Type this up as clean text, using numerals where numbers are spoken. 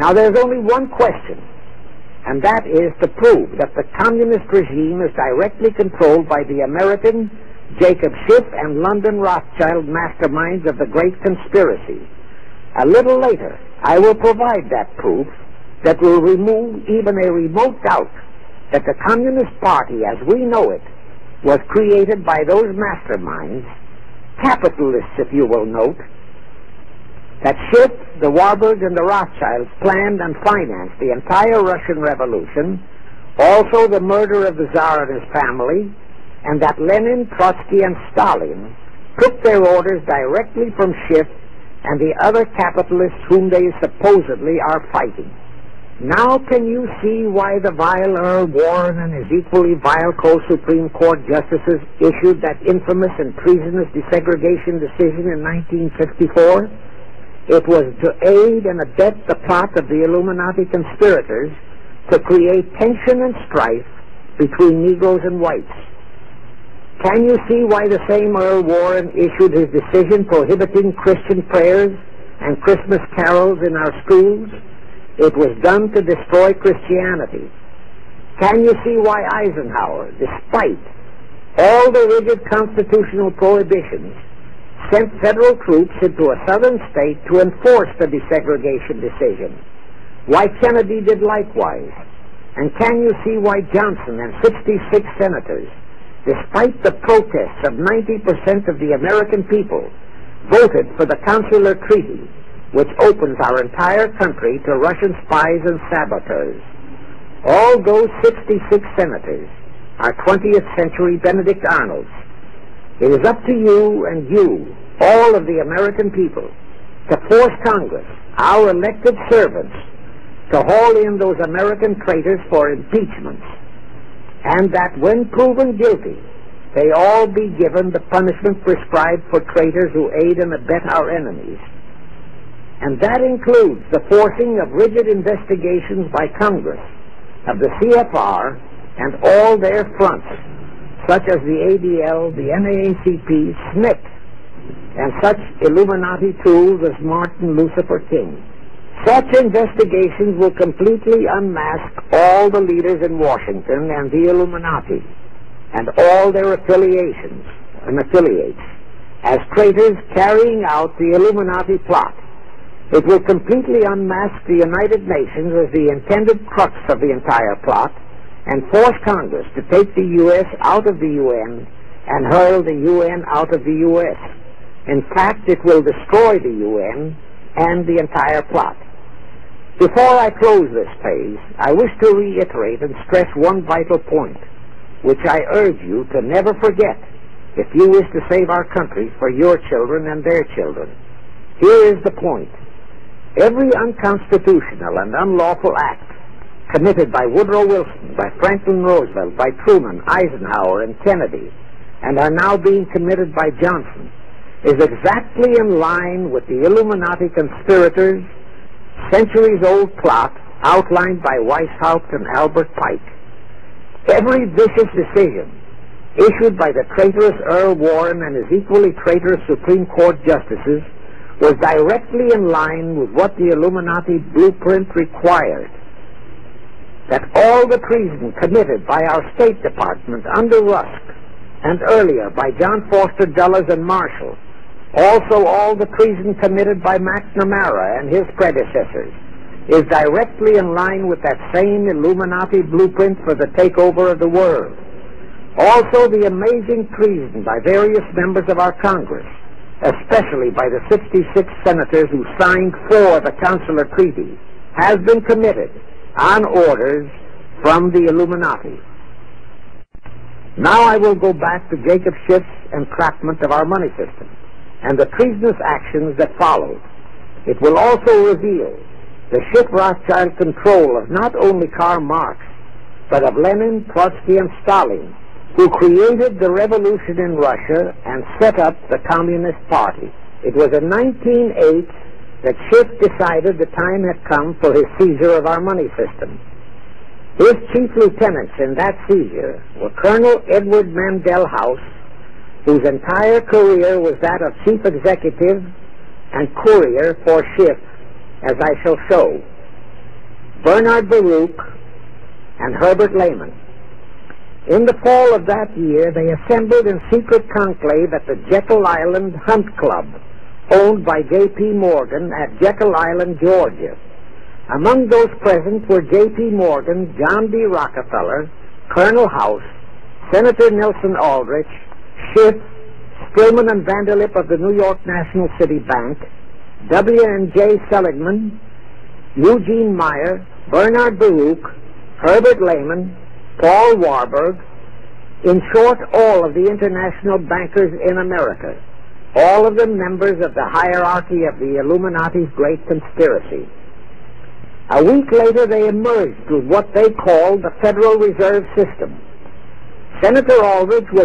Now there's only one question, and that is to prove that the communist regime is directly controlled by the American Jacob Schiff and London Rothschild masterminds of the Great Conspiracy. A little later, I will provide that proof that will remove even a remote doubt that the Communist Party, as we know it, was created by those masterminds, capitalists, if you will note, that Schiff, the Warburg, and the Rothschilds planned and financed the entire Russian Revolution, also the murder of the Tsar and his family, and that Lenin, Trotsky, and Stalin took their orders directly from Schiff and the other capitalists whom they supposedly are fighting. Now can you see why the vile Earl Warren and his equally vile co-Supreme Court justices issued that infamous and treasonous desegregation decision in 1954? It was to aid and abet the plot of the Illuminati conspirators to create tension and strife between Negroes and whites. Can you see why the same Earl Warren issued his decision prohibiting Christian prayers and Christmas carols in our schools? It was done to destroy Christianity. Can you see why Eisenhower, despite all the rigid constitutional prohibitions, sent federal troops into a southern state to enforce the desegregation decision? Why Kennedy did likewise? And can you see why Johnson and 66 senators, despite the protests of 90% of the American people, voted for the Consular Treaty, which opens our entire country to Russian spies and saboteurs? All those 66 senators are 20th century Benedict Arnolds. It is up to you and you, all of the American people, to force Congress, our elected servants, to haul in those American traitors for impeachments, and that when proven guilty, they all be given the punishment prescribed for traitors who aid and abet our enemies. And that includes the forcing of rigid investigations by Congress of the CFR and all their fronts, such as the ADL, the NAACP, SNCC, and such Illuminati tools as Martin Lucifer King. Such investigations will completely unmask all the leaders in Washington and the Illuminati and all their affiliations and affiliates as traitors carrying out the Illuminati plot. It will completely unmask the United Nations as the intended crux of the entire plot and force Congress to take the U.S. out of the UN and hurl the UN out of the U.S. In fact, it will destroy the UN and the entire plot. Before I close this page, I wish to reiterate and stress one vital point, which I urge you to never forget if you wish to save our country for your children and their children. Here is the point. Every unconstitutional and unlawful act committed by Woodrow Wilson, by Franklin Roosevelt, by Truman, Eisenhower, and Kennedy, and are now being committed by Johnson, is exactly in line with the Illuminati conspirators' centuries-old plot outlined by Weishaupt and Albert Pike. Every vicious decision issued by the traitorous Earl Warren and his equally traitorous Supreme Court justices was directly in line with what the Illuminati blueprint required. That all the treason committed by our State Department under Rusk and earlier by John Foster Dulles and Marshall, also all the treason committed by McNamara and his predecessors, is directly in line with that same Illuminati blueprint for the takeover of the world. Also the amazing treason by various members of our Congress, especially by the 66 senators who signed for the Consular Treaty, has been committed on orders from the Illuminati. Now I will go back to Jacob Schiff's entrapment of our money system and the treasonous actions that followed. It will also reveal the Schiff-Rothschild control of not only Karl Marx, but of Lenin, Trotsky, and Stalin, who created the revolution in Russia and set up the Communist Party. It was in 1908 that Schiff decided the time had come for his seizure of our money system. His chief lieutenants in that seizure were Colonel Edward Mandel House, whose entire career was that of chief executive and courier for Schiff, as I shall show, Bernard Baruch, and Herbert Lehman. In the fall of that year, they assembled in secret conclave at the Jekyll Island Hunt Club, owned by J.P. Morgan at Jekyll Island, Georgia. Among those present were J.P. Morgan, John D. Rockefeller, Colonel House, Senator Nelson Aldrich, Schiffs, Stillman and Vanderlip of the New York National City Bank, W.N.J. Seligman, Eugene Meyer, Bernard Baruch, Herbert Lehman, Paul Warburg, in short, all of the international bankers in America, all of them members of the hierarchy of the Illuminati's great conspiracy. A week later, they emerged with what they called the Federal Reserve System. Senator Aldrich was